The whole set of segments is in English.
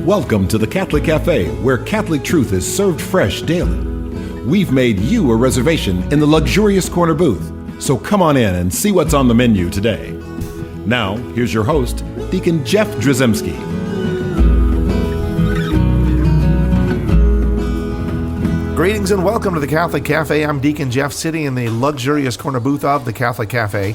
Welcome to the Catholic Cafe, where Catholic truth is served fresh daily. We've made you a reservation in the luxurious corner booth, so come on in and see what's on the menu today. Now, here's your host, Deacon Jeff Drzymski. Greetings and welcome to the Catholic Cafe. I'm Deacon Jeff, sitting in the luxurious corner booth of the Catholic Cafe.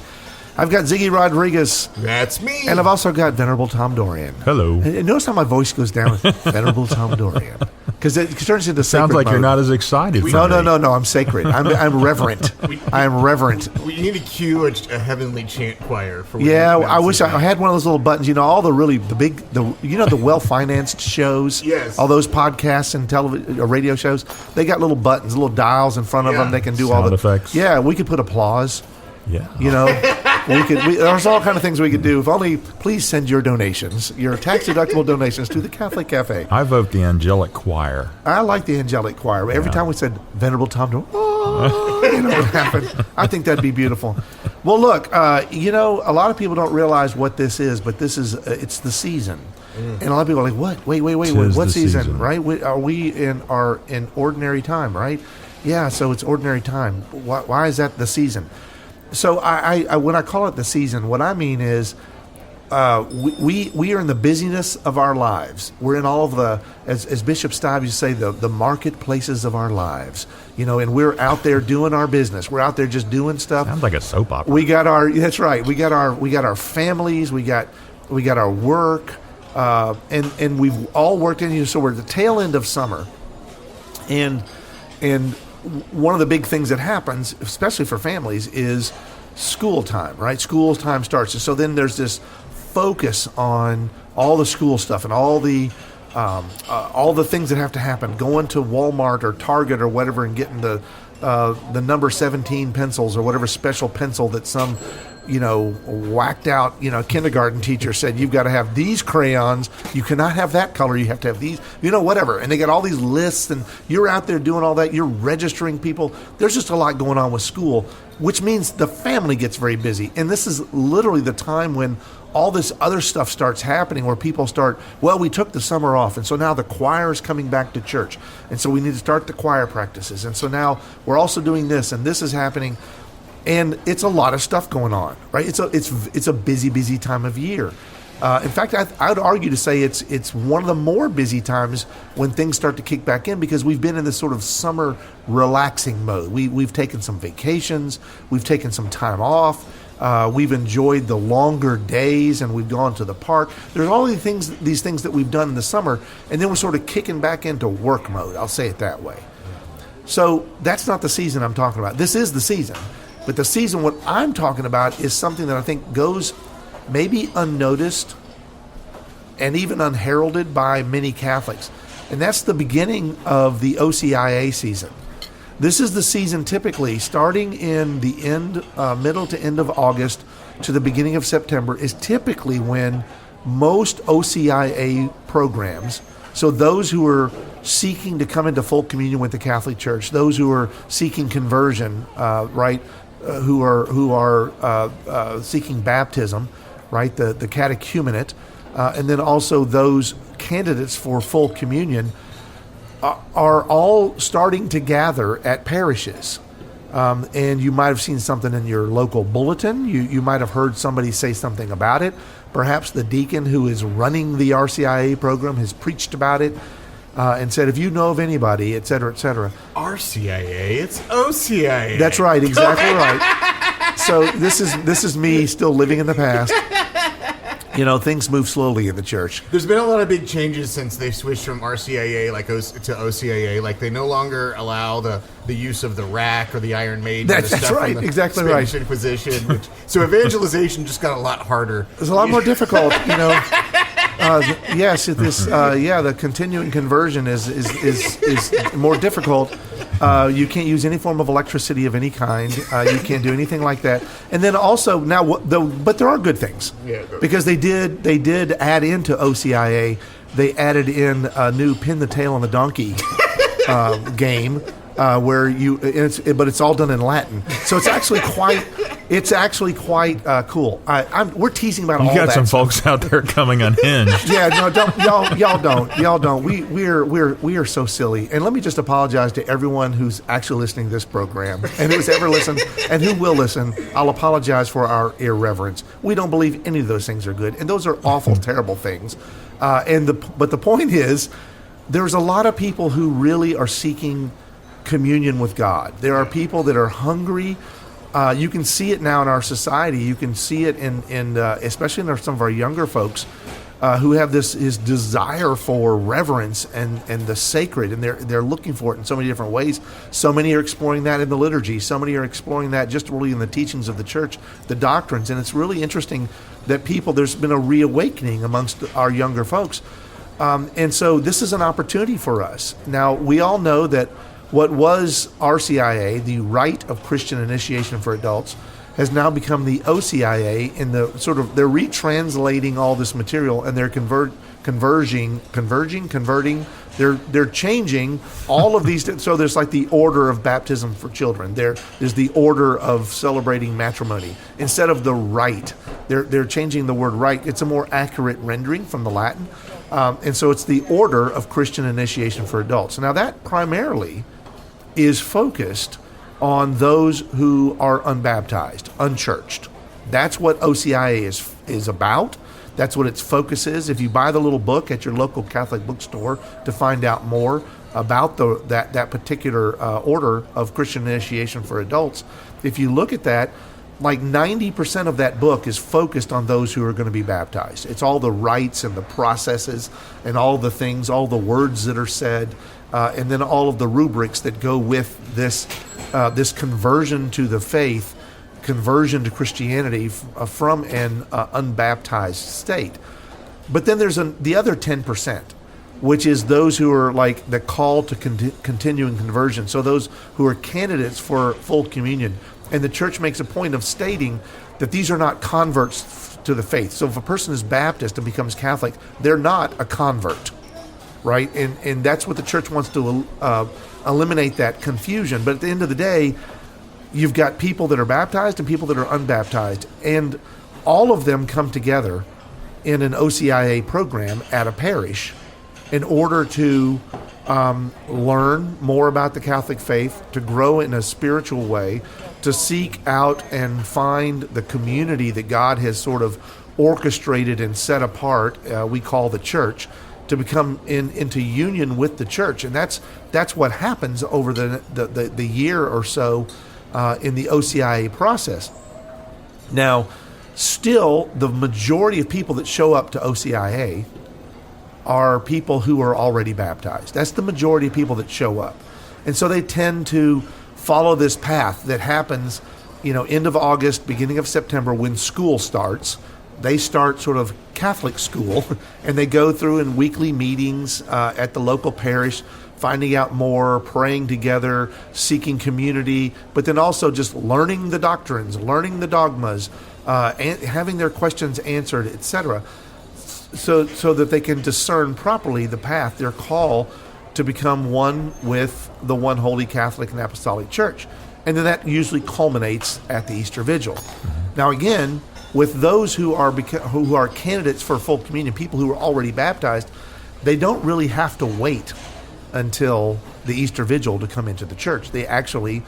I've got Ziggy Rodriguez. That's me. And I've also got Venerable Tom Dorian. Hello. And notice how my voice goes down with Venerable Tom Dorian. Because it turns into Sounds like mode. You're not as excited. No. I'm sacred. I'm reverent. I'm reverent. We need to cue a heavenly chant choir for. Yeah, I wish I had one of those little buttons. You know, all the the well-financed shows. Yes. All those podcasts and television, radio shows. They got little buttons, little dials in front of them. They can do all Sound the effects. Yeah, we could put applause. Yeah. You know, there's all kind of things we could do. If only, please send your donations, your tax-deductible donations to the Catholic Cafe. I vote the angelic choir. I like the angelic choir. Every time we said Venerable Tom, you know what happened. I think that'd be beautiful. Well, look, a lot of people don't realize what this is, but this is it's the season. And a lot of people are like, what? Wait, what season? Right? Are we in ordinary time, right? Yeah, so it's ordinary time. Why is that the season? So I when I call it the season, what I mean is we are in the busyness of our lives. We're in all of the, as Bishop Stives used to say, the marketplaces of our lives. You know, and we're out there doing our business. We're out there just doing stuff. Sounds like a soap opera. That's right. We got our families. We got our work, and we've all worked in here. So we're at the tail end of summer, and one of the big things that happens, especially for families, is school time, right? School time starts. And so then there's this focus on all the school stuff and all the things that have to happen, going to Walmart or Target or whatever and getting the number 17 pencils or whatever special pencil that some whacked out, kindergarten teacher said, you've got to have these crayons. You cannot have that color. You have to have these, whatever. And they got all these lists, and you're out there doing all that. You're registering people. There's just a lot going on with school, which means the family gets very busy. And this is literally the time when all this other stuff starts happening, where people start, we took the summer off, and so now the choir is coming back to church. And so we need to start the choir practices. And so now we're also doing this, and this is happening. And it's a lot of stuff going on, right? It's a busy time of year. In fact, I would argue to say it's one of the more busy times when things start to kick back in, because we've been in this sort of summer relaxing mode. We've taken some vacations, we've taken some time off, we've enjoyed the longer days, and we've gone to the park. There's all these things that we've done in the summer, and then we're sort of kicking back into work mode. I'll say it that way. So that's not the season I'm talking about. This is the season. But the season, what I'm talking about, is something that I think goes maybe unnoticed and even unheralded by many Catholics. And that's the beginning of the OCIA season. This is the season typically starting in the middle to end of August to the beginning of September is typically when most OCIA programs, so those who are seeking to come into full communion with the Catholic Church, those who are seeking conversion, who are seeking baptism, right? The catechumenate, and then also those candidates for full communion are all starting to gather at parishes. And you might have seen something in your local bulletin. You might have heard somebody say something about it. Perhaps the deacon who is running the RCIA program has preached about it. And said, if you know of anybody, et cetera, et cetera. RCIA, it's OCIA. That's right, exactly right. So this is me still living in the past. Things move slowly in the church. There's been a lot of big changes since they switched from RCIA to OCIA. Like, they no longer allow the use of the rack or the Iron Maiden. That's right, exactly right. Spanish Inquisition. So evangelization just got a lot harder. It's a lot more difficult, Yes, the continuing conversion is more difficult. You can't use any form of electricity of any kind. You can't do anything like that. And then also now, but there are good things, because they did add into OCIA. They added in a new pin the tail on the donkey game, where but it's all done in Latin. So it's actually It's actually quite cool. We're teasing about all You that. got some stuff. folks out there coming unhinged. Yeah, no, don't y'all don't. We are so silly. And let me just apologize to everyone who's actually listening to this program and who's ever listened and who will listen. I'll apologize for our irreverence. We don't believe any of those things are good, and those are awful, terrible things. But the point is, there's a lot of people who really are seeking communion with God. There are people that are hungry. You can see it now in our society. You can see it in especially in some of our younger folks who have this desire for reverence and the sacred, and they're looking for it in so many different ways. So many are exploring that in the liturgy. So many are exploring that just really in the teachings of the church, the doctrines. And it's really interesting that there's been a reawakening amongst our younger folks. And so this is an opportunity for us. Now, we all know that what was RCIA, the Rite of Christian Initiation for Adults, has now become the OCIA. They're retranslating all this material, and they're converging. They're changing all of these. So there's like the order of baptism for children. There's the order of celebrating matrimony instead of the rite. They're changing the word rite. It's a more accurate rendering from the Latin, and so it's the order of Christian initiation for adults. Now that primarily is focused on those who are unbaptized, unchurched. That's what OCIA is about. That's what its focus is. If you buy the little book at your local Catholic bookstore to find out more about that particular order of Christian initiation for adults, if you look at that, like 90% of that book is focused on those who are going to be baptized. It's all the rites and the processes and all the things, all the words that are said, and then all of the rubrics that go with this conversion to the faith, conversion to Christianity from an unbaptized state. But then there's the other 10%, which is those who are like the call to continuing conversion. So those who are candidates for full communion. And the church makes a point of stating that these are not converts to the faith. So if a person is Baptist and becomes Catholic, they're not a convert, right? And that's what the church wants to eliminate that confusion. But at the end of the day, you've got people that are baptized and people that are unbaptized. And all of them come together in an OCIA program at a parish in order to learn more about the Catholic faith, to grow in a spiritual way, to seek out and find the community that God has sort of orchestrated and set apart, we call the church, to become into union with the church. And that's what happens over the year or so in the OCIA process. Now, still, the majority of people that show up to OCIA are people who are already baptized. That's the majority of people that show up. And so they tend to follow this path that happens, end of August, beginning of September, when school starts. They start sort of Catholic school, and they go through in weekly meetings at the local parish, finding out more, praying together, seeking community, but then also just learning the doctrines, learning the dogmas, and having their questions answered, etc., so that they can discern properly the path, their call to become one with the one holy Catholic and Apostolic Church. And then that usually culminates at the Easter Vigil. Now again, with those who are candidates for full communion, people who are already baptized, they don't really have to wait until the Easter Vigil to come into the church. They actually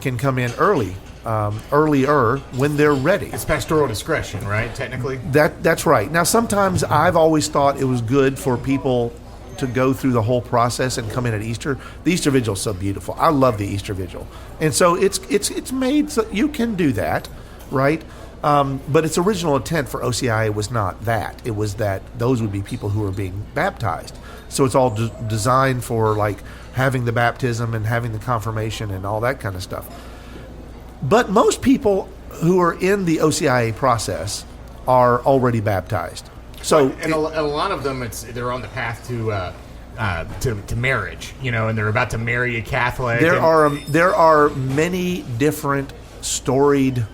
can come in earlier when they're ready. It's pastoral discretion, right? Technically, that's right. Now, sometimes I've always thought it was good for people to go through the whole process and come in at Easter. The Easter Vigil is so beautiful. I love the Easter Vigil, and so it's made so you can do that, right? But its original intent for OCIA was not that. It was that those would be people who are being baptized. So it's all designed for like having the baptism and having the confirmation and all that kind of stuff. But most people who are in the OCIA process are already baptized. So and a lot of them, they're on the path to marriage, and they're about to marry a Catholic. There are many different storied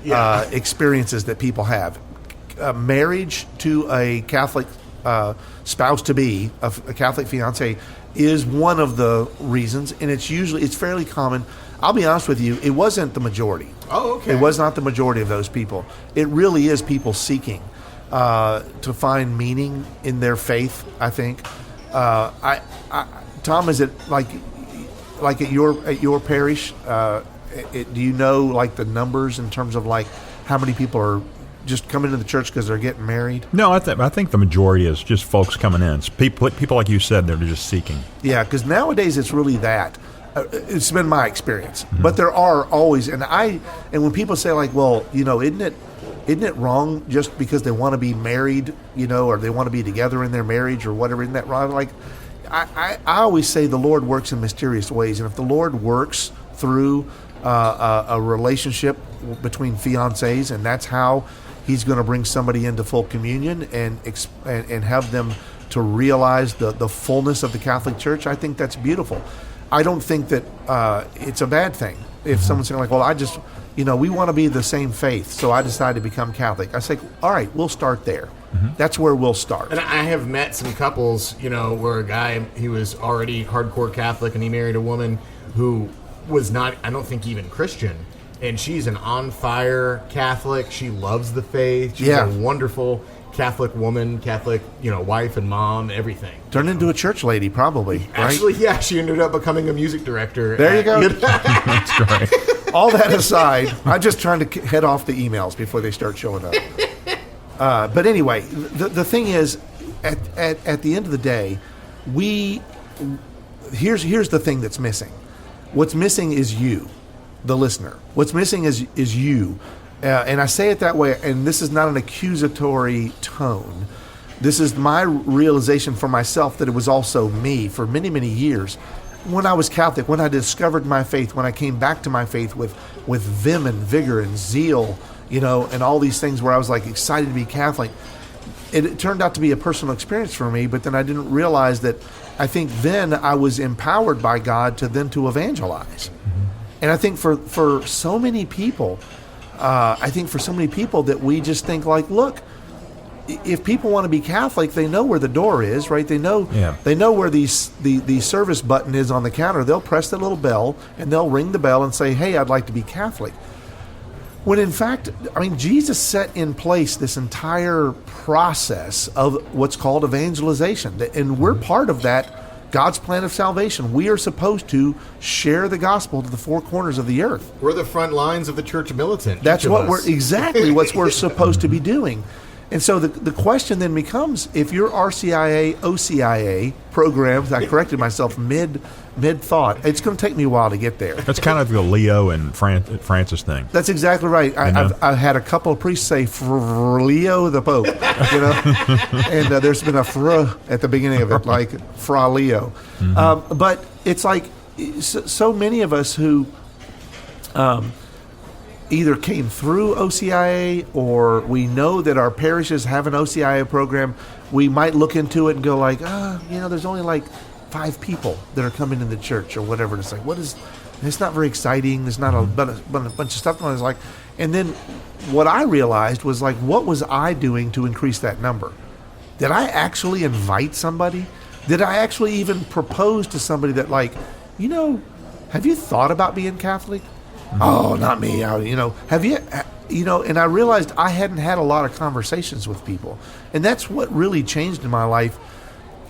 experiences that people have. Marriage to a Catholic spouse to be, a Catholic fiance, is one of the reasons, and it's fairly common. I'll be honest with you, it wasn't the majority. Oh, okay. It was not the majority of those people. It really is people seeking to find meaning in their faith, I think. Tom, is it like at your parish? Do you know like the numbers in terms of like how many people are just coming to the church because they're getting married? No, I think the majority is just folks coming in. It's people like you said, they're just seeking. Yeah, because nowadays it's really that. It's been my experience, but there are always, and when people say like, well, isn't it wrong just because they want to be married, or they want to be together in their marriage or whatever? Isn't that wrong? Like, I always say the Lord works in mysterious ways, and if the Lord works through a relationship between fiancés, and that's how He's going to bring somebody into full communion and have them to realize the fullness of the Catholic Church, I think that's beautiful. I don't think that it's a bad thing if someone's saying like, well, I just, we want to be the same faith, so I decided to become Catholic. I say, all right, we'll start there. That's where we'll start. And I have met some couples, where a guy, he was already hardcore Catholic and he married a woman who was not, I don't think, even Christian. And she's an on-fire Catholic. She loves the faith. She's a wonderful Catholic woman, Catholic, wife and mom, everything. Turned into a church lady, probably. Right? Actually, yeah, she ended up becoming a music director. There you go. That's great. All that aside, I'm just trying to head off the emails before they start showing up. But anyway, the thing is, at the end of the day, here's the thing that's missing. What's missing is you, the listener. What's missing is you. And I say it that way, and this is not an accusatory tone. This is my realization for myself that it was also me for many, many years. When I was Catholic, when I discovered my faith, when I came back to my faith with vim and vigor and zeal, and all these things where I was like excited to be Catholic, it turned out to be a personal experience for me, but then I didn't realize that I think then I was empowered by God to evangelize. And I think for so many people, that we just think like, look, if people want to be Catholic, they know where the door is, right? They know where the service button is on the counter. They'll press that little bell and they'll ring the bell and say, hey, I'd like to be Catholic. When in fact, Jesus set in place this entire process of what's called evangelization. And we're part of that, God's plan of salvation. We are supposed to share the gospel to the four corners of the earth. We're the front lines of the church militant. That's what we're supposed to be doing. And so the question then becomes, if your RCIA, OCIA programs, I corrected myself mid-thought, it's going to take me a while to get there. That's kind of the Leo and Francis thing. That's exactly right. I've had a couple of priests say, for Leo the Pope, and there's been a fr at the beginning of it, like Fra Leo. But it's like so many of us who either came through OCIA or we know that our parishes have an OCIA program, we might look into it and go like, there's only like 5 people that are coming in the church or whatever. And it's like, it's not very exciting. There's not a bunch of stuff. And I was like, and then what I realized was like, what was I doing to increase that number? Did I actually invite somebody? Did I actually even propose to somebody that like, have you thought about being Catholic? Oh, not me. Have you, and I realized I hadn't had a lot of conversations with people. And that's what really changed in my life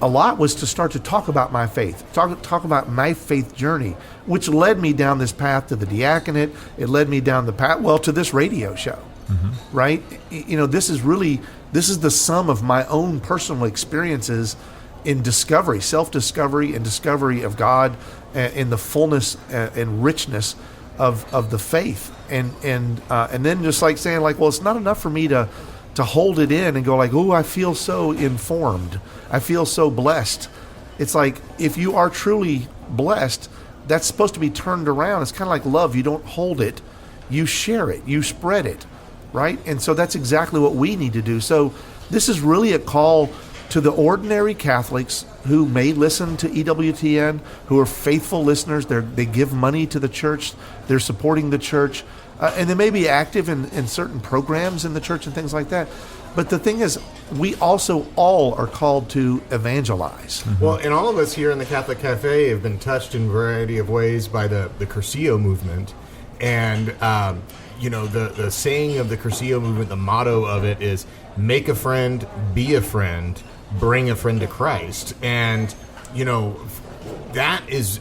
a lot, was to start to talk about my faith, talk about my faith journey, which led me down this path to the diaconate. It led me down the path, to this radio show, right? This is the sum of my own personal experiences in discovery, self-discovery and discovery of God in the fullness and richness of the faith, and then just like saying like, well, it's not enough for me to hold it in and go like, oh, I feel so informed, I feel so blessed. It's like, if you are truly blessed, that's supposed to be turned around. It's kind of like love. You don't hold it, you share it, you spread it, right? And so that's exactly what we need to do. So this is really a call to the ordinary Catholics who may listen to EWTN, who are faithful listeners. They give money to the church. They're supporting the church. And they may be active in certain programs in the church and things like that. But the thing is, we also all are called to evangelize. Well, and all of us here in the Catholic Cafe have been touched in a variety of ways by the Curcio movement. And the saying of the Cursillo movement, the motto of it is make a friend, be a friend, bring a friend to Christ. And, that is,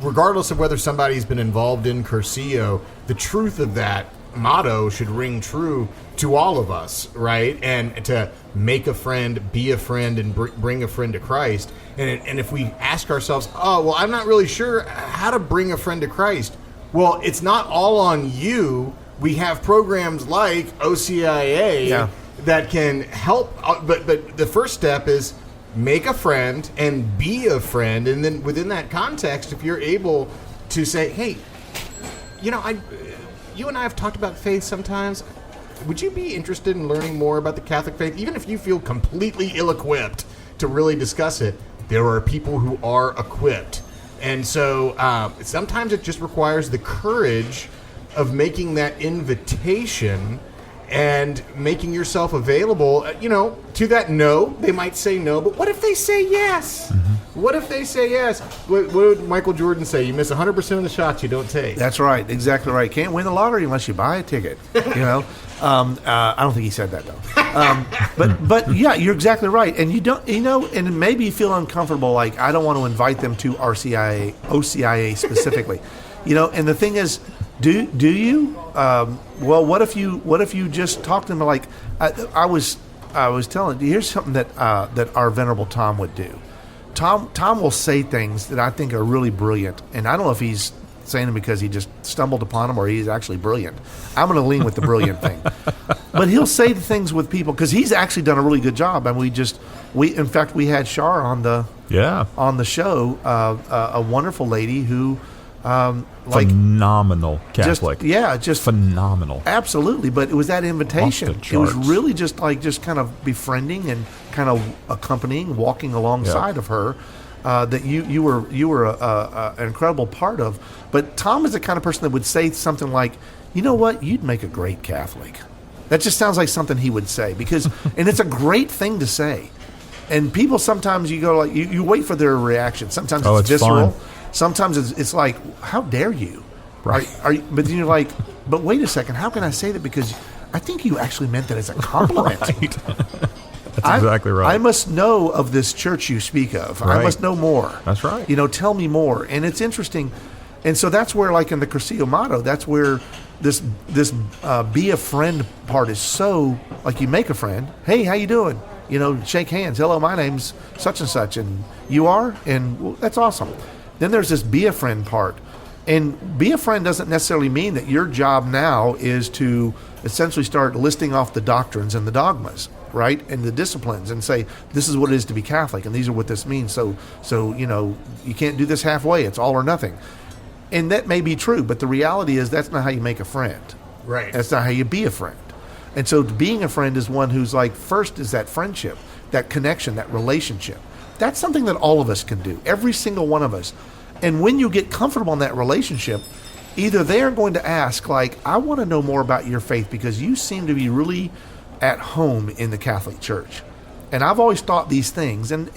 regardless of whether somebody's been involved in Cursillo, the truth of that motto should ring true to all of us, right? And to make a friend, be a friend, and bring a friend to Christ. And if we ask ourselves, oh, well, I'm not really sure how to bring a friend to Christ. Well, it's not all on you. We have programs like OCIA that can help. But the first step is make a friend and be a friend. And then within that context, if you're able to say, hey, you and I have talked about faith sometimes. Would you be interested in learning more about the Catholic faith? Even if you feel completely ill-equipped to really discuss it, there are people who are equipped. And so sometimes it just requires the courage of making that invitation and making yourself available, to that no. They might say no, but what if they say yes? Mm-hmm. What if they say yes? What would Michael Jordan say? You miss 100% of the shots you don't take. That's right. Exactly right. Can't win the lottery unless you buy a ticket. I don't think he said that, though. But yeah, you're exactly right. And you don't, and maybe you feel uncomfortable, like, I don't want to invite them to OCIA specifically. And the thing is, do you? Well, what if you just talk to them like I was telling you? Here's something that our venerable Tom would do. Tom will say things that I think are really brilliant, and I don't know if he's saying them because he just stumbled upon them or he's actually brilliant. I'm going to lean with the brilliant thing, but he'll say the things with people because he's actually done a really good job. And in fact we had Shar on the show, a wonderful lady who. Phenomenal Catholic. Just phenomenal. Absolutely, but it was that invitation. It was really just kind of befriending and kind of accompanying, walking alongside of her. That you were an incredible part of. But Tom is the kind of person that would say something like, "You know what? You'd make a great Catholic." That just sounds like something he would say and it's a great thing to say. And people sometimes you go like you wait for their reaction. Sometimes it's visceral. Fun. Sometimes it's like, how dare you? Right. But then you're like, but wait a second, how can I say that? Because I think you actually meant that as a compliment. Right. That's exactly right. I must know of this church you speak of. Right. I must know more. That's right. Tell me more. And it's interesting. And so that's where, like in the Cursillo motto, that's where this be a friend part is so, like you make a friend. Hey, how you doing? Shake hands. Hello, my name's such and such. And you are? And well, that's awesome. Then there's this be a friend part. And be a friend doesn't necessarily mean that your job now is to essentially start listing off the doctrines and the dogmas, right? And the disciplines and say, this is what it is to be Catholic and these are what this means. So you can't do this halfway. It's all or nothing. And that may be true, but the reality is that's not how you make a friend. Right. That's not how you be a friend. And so being a friend is one who's like, first is that friendship, that connection, that relationship. That's something that all of us can do, every single one of us. And when you get comfortable in that relationship, either they're going to ask, like, I want to know more about your faith because you seem to be really at home in the Catholic Church. And I've always thought these things, and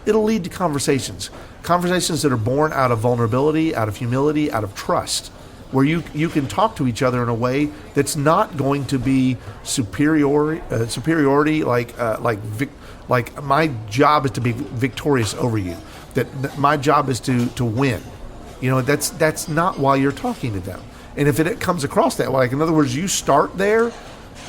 it'll lead to conversations that are born out of vulnerability, out of humility, out of trust, where you can talk to each other in a way that's not going to be superiority, like my job is to be victorious over you. That my job is to win. That's not why you're talking to them. And if it comes across that way, like in other words, you start there,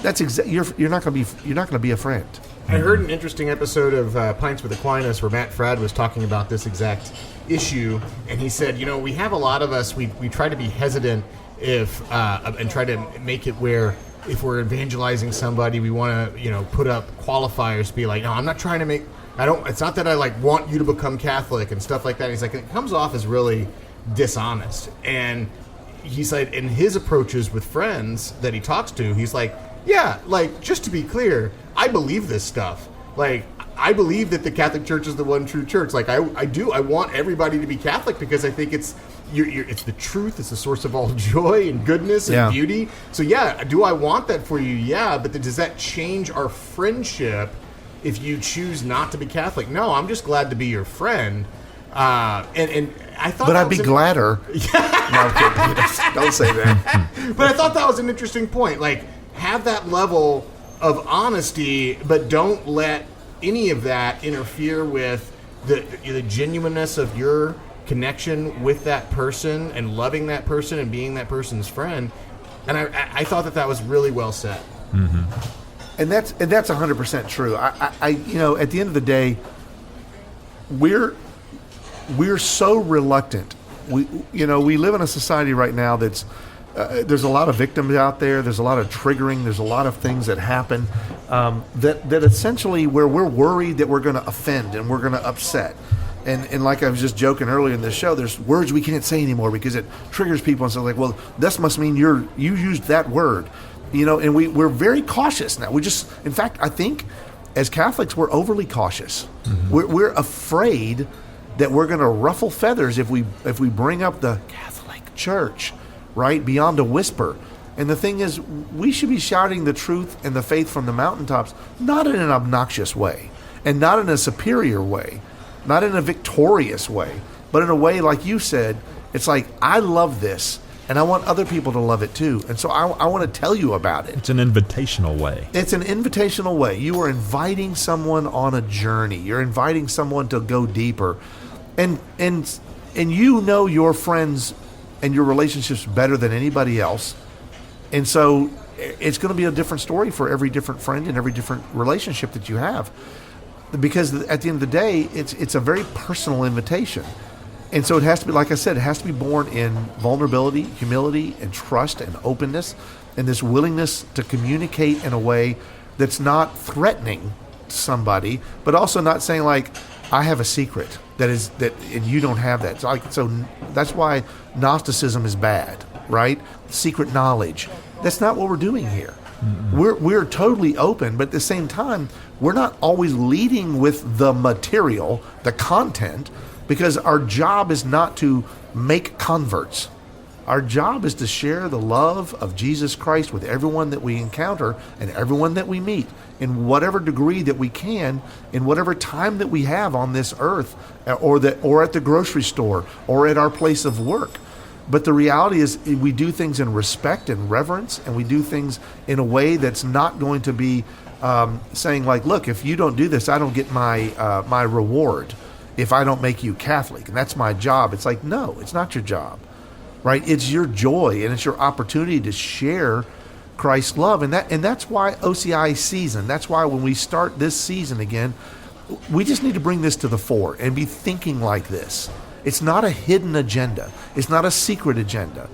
that's you're not going to be a friend. I heard an interesting episode of Pints with Aquinas where Matt Fradd was talking about this exact issue, and he said, we have a lot of us, we try to be hesitant and try to make it where if we're evangelizing somebody, we want to, put up qualifiers to be like, no, I'm not trying to make, it's not that I want you to become Catholic and stuff like that. He's like, it comes off as really dishonest. And he said in his approaches with friends that he talks to, he's like, yeah, just to be clear, I believe this stuff. I believe that the Catholic Church is the one true church. I do. I want everybody to be Catholic because I think it's it's the truth. It's the source of all joy and goodness and beauty. So yeah, do I want that for you? Yeah, but does that change our friendship if you choose not to be Catholic? No, I'm just glad to be your friend. And I thought, But I'd be gladder. No, I'm kidding. Don't say that. But I thought that was an interesting point. Like, have that level of honesty, but don't let any of that interfere with the genuineness of your connection with that person and loving that person and being that person's friend. And I thought that was really well said. Mm-hmm. And that's 100% true. I at the end of the day, we're so reluctant. We live in a society right now that's there's a lot of victims out there. There's a lot of triggering. There's a lot of things that happen that essentially where we're worried that we're going to offend and we're going to upset. And like I was just joking earlier in the show, there's words we can't say anymore because it triggers people. And so like, well, this must mean you used that word, and we're very cautious now. In fact, I think as Catholics, we're overly cautious. Mm-hmm. We're afraid that we're going to ruffle feathers if we bring up the Catholic Church, right, beyond a whisper. And the thing is, we should be shouting the truth and the faith from the mountaintops, not in an obnoxious way and not in a superior way. Not in a victorious way, but in a way, like you said, it's like, I love this, and I want other people to love it too. And so I want to tell you about it. It's an invitational way. It's an invitational way. You are inviting someone on a journey. You're inviting someone to go deeper. And your friends and your relationships better than anybody else. And so it's going to be a different story for every different friend and every different relationship that you have. Because at the end of the day, it's a very personal invitation. And so it has to be, like I said, it has to be born in vulnerability, humility, and trust and openness, and this willingness to communicate in a way that's not threatening to somebody, but also not saying like, I have a secret and you don't have that. So that's why Gnosticism is bad, right? Secret knowledge. That's not what we're doing here. Mm-hmm. We're totally open, but at the same time, we're not always leading with the material, the content, because our job is not to make converts. Our job is to share the love of Jesus Christ with everyone that we encounter and everyone that we meet in whatever degree that we can, in whatever time that we have on this earth, or at the grocery store, or at our place of work. But the reality is we do things in respect and reverence, and we do things in a way that's not going to be saying like, look, if you don't do this, I don't get my reward if I don't make you Catholic, and that's my job. It's like, no, it's not your job, right? It's your joy, and it's your opportunity to share Christ's love, and that's why OCIA season. That's why when we start this season again, we just need to bring this to the fore and be thinking like this. It's not a hidden agenda. It's not a secret agenda.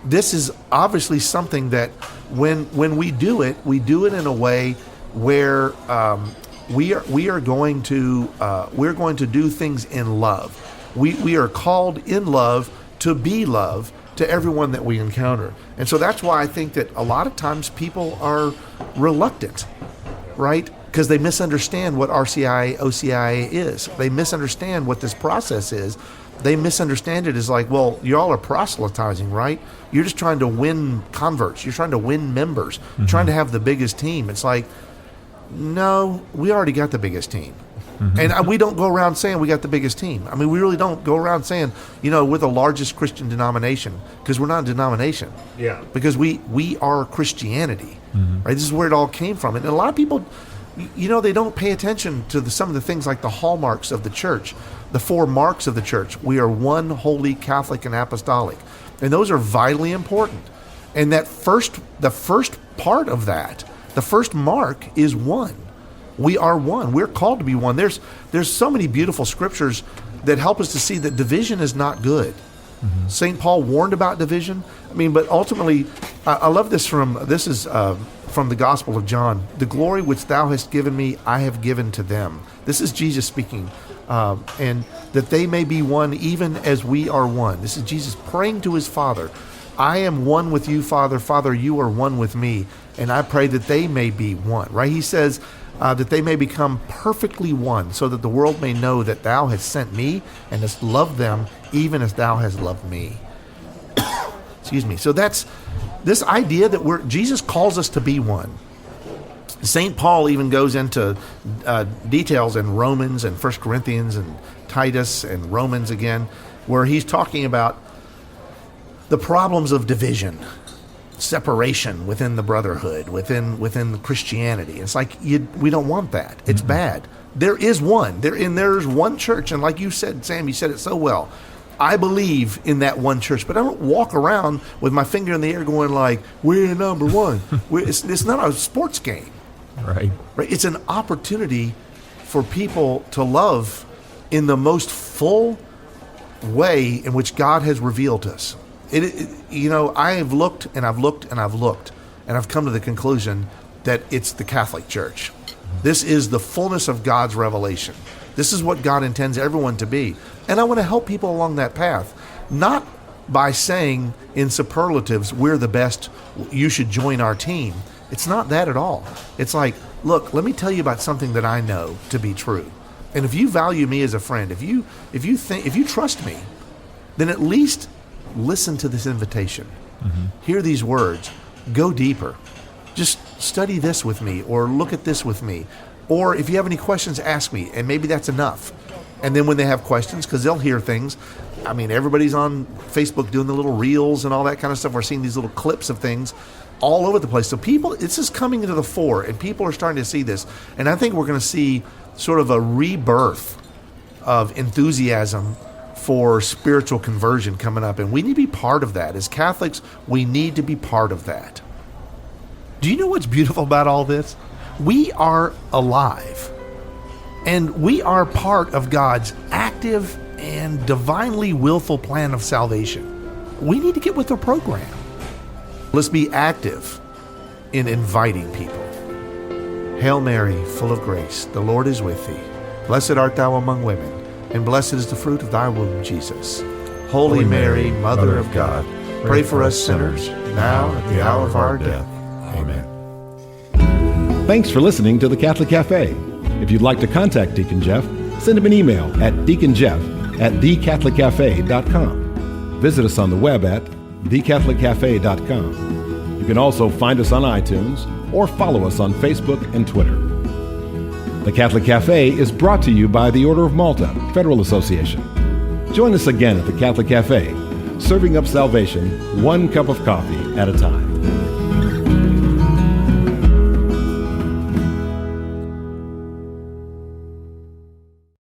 This is obviously something that when we do it in a way where we're going to do things in love. We are called in love to be love to everyone that we encounter. And so that's why I think that a lot of times people are reluctant, right? Because they misunderstand what RCIA, OCIA is. They misunderstand what this process is. They misunderstand it as like, well, y'all are proselytizing, right? You're just trying to win converts. You're trying to win members. Mm-hmm. You're trying to have the biggest team. It's like, no, we already got the biggest team. Mm-hmm. And we don't go around saying we got the biggest team. I mean, we really don't go around saying, we're the largest Christian denomination, because we're not a denomination. Yeah. Because we are Christianity, mm-hmm. right? This is where it all came from. And a lot of people, they don't pay attention to some of the things like the hallmarks of the church, the 4 marks of the church. We are one, holy, Catholic, and apostolic. And those are vitally important. And the first part of that, the first mark is one. We are one. We're called to be one. There's so many beautiful scriptures that help us to see that division is not good. Mm-hmm. St. Paul warned about division. I mean, but ultimately, I love this from the Gospel of John. The glory which thou hast given me, I have given to them. This is Jesus speaking. And that they may be one even as we are one. This is Jesus praying to his Father. I am one with you, Father. Father, you are one with me. And I pray that they may be one, right? He says that they may become perfectly one, so that the world may know that thou hast sent me and hast loved them even as thou hast loved me. Excuse me. So that's this idea that Jesus calls us to be one. St. Paul even goes into details in Romans and 1 Corinthians and Titus and Romans again, where he's talking about the problems of division, separation within the brotherhood, within Christianity. It's like we don't want that. It's bad. There is one. There's one church, and like you said, Sam, you said it so well. I believe in that one church, but I don't walk around with my finger in the air going like, we're number one. It's not a sports game. Right. It's an opportunity for people to love in the most full way in which God has revealed to us. I have looked and I've looked and I've looked, and I've come to the conclusion that it's the Catholic Church. This is the fullness of God's revelation. This is what God intends everyone to be. And I want to help people along that path, not by saying in superlatives, we're the best, you should join our team. It's not that at all. It's like, look, let me tell you about something that I know to be true. And if you value me as a friend, if you trust me, then at least listen to this invitation. Hear these words. Go deeper. Just study this with me, or look at this with me. Or if you have any questions, ask me, and maybe that's enough. And then when they have questions, because they'll hear things, I mean, everybody's on Facebook doing the little reels and all that kind of stuff. We're seeing these little clips of things all over the place. So this is coming into the fore, and people are starting to see this. And I think we're going to see sort of a rebirth of enthusiasm for spiritual conversion coming up. And we need to be part of that. As Catholics, we need to be part of that. Do you know what's beautiful about all this? We are alive, and we are part of God's active and divinely willful plan of salvation. We need to get with the program. Let's be active in inviting people. Hail Mary, full of grace, the Lord is with thee. Blessed art thou among women, and blessed is the fruit of thy womb, Jesus. Holy Mary, Mother of God, pray for us sinners, now and at the hour of our death. Amen. Thanks for listening to the Catholic Cafe. If you'd like to contact Deacon Jeff, send him an email at deaconjeff@thecatholiccafe.com. Visit us on the web at thecatholiccafe.com. You can also find us on iTunes or follow us on Facebook and Twitter. The Catholic Cafe is brought to you by the Order of Malta Federal Association. Join us again at the Catholic Cafe, serving up salvation one cup of coffee at a time.